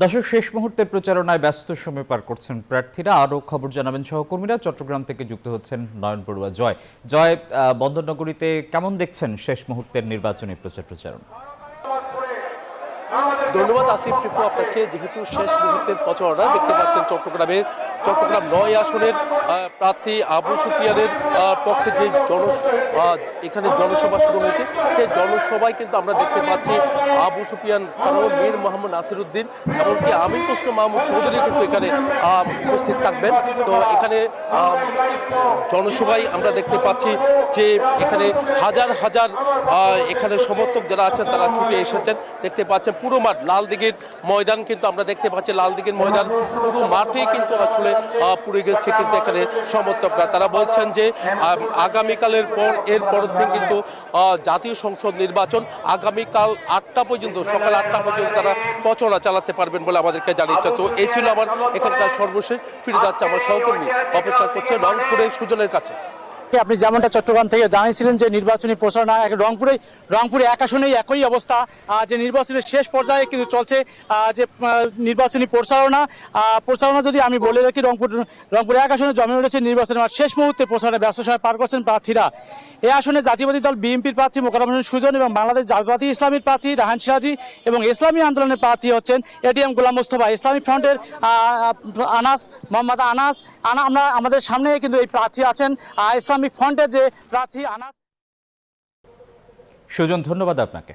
দর্শক, শেষ মুহূর্তের প্রচারণায় ব্যস্ত সময় পার করছেন প্রার্থীরা। আরও খবর জানাবেন সহকর্মীরা। চট্টগ্রাম থেকে যুক্ত হচ্ছেন নয়ন বড়ুয়া। জয়, বন্দরনগরীতে কেমন দেখছেন শেষ মুহূর্তের নির্বাচনী প্রচারণা? ধন্যবাদ আসিফ টিপু আপনাকে। যেহেতু শেষ মুহূর্তের প্রচারণা দেখতে পাচ্ছেন চট্টগ্রাম ৯ আসনের প্রার্থী আবু সুফিয়ানের পক্ষে যে এখানে জনসভা শুরু হয়েছে, সেই জনসভায় কিন্তু আমরা দেখতে পাচ্ছি আবু সুফিয়ান ছাড়াও মীর মোহাম্মদ নাসিরউদ্দিন, এমনকি আমির হোসেন মাহমুদ চৌধুরী কিন্তু এখানে উপস্থিত থাকবেন। তো এখানে জনসভায় আমরা দেখতে পাচ্ছি যে এখানে হাজার হাজার এখানে সমর্থক যারা আছেন তারা ছুটে এসেছেন। দেখতে পাচ্ছেন পুরো মাঠ লালদিঘির ময়দান, কিন্তু আমরা দেখতে পাচ্ছি লালদিঘির ময়দান পুরো মাঠে কিন্তু আসলে পুড়ে গেছে। কিন্তু এখানে সমর্থকরা তারা বলছেন যে আগামীকালের পর এর পরের দিন কিন্তু জাতীয় সংসদ নির্বাচন, আগামীকাল 8টা পর্যন্ত, সকাল 8টা পর্যন্ত তারা প্রচারণা চালাতে পারবেন বলে আমাদেরকে জানিয়েছে। তো এই ছিল আমার এখানকার সর্বশেষ। ফিরে যাচ্ছে আমার সহকর্মী, অপেক্ষা করছে রংপুরের সুজনের কাছে। আপনি যেমনটা চট্টগ্রাম থেকে জানিয়েছিলেন যে নির্বাচনী প্রচারণা রংপুরে এক আসনেই একই অবস্থা, যে নির্বাচনের শেষ পর্যায়ে কিন্তু চলছে যে নির্বাচনী প্রচারণা যদি আমি বলে রাখি, রংপুরে এক আসনে জমে উঠেছে নির্বাচনের শেষ মুহূর্তে প্রচারণা ব্যস্ত সময় পার করছেন প্রার্থীরা। এই আসনে জাতীয়বাদী দল বিএনপির প্রার্থী মোকাররম হোসেন সুজন এবং বাংলাদেশ জাতীয়তাবাদী ইসলামীর প্রার্থী রাহান সিরাজি এবং ইসলামী আন্দোলনের প্রার্থী হচ্ছেন এটিএম গোলাম মোস্তফা। ইসলামিক ফ্রন্টের মোহাম্মদ আনাস আমরা আমাদের সামনে কিন্তু এই প্রার্থী আছেন, ইসলামিক ফ্রন্টের যে প্রার্থী আনাস। সুজন, ধন্যবাদ আপনাকে।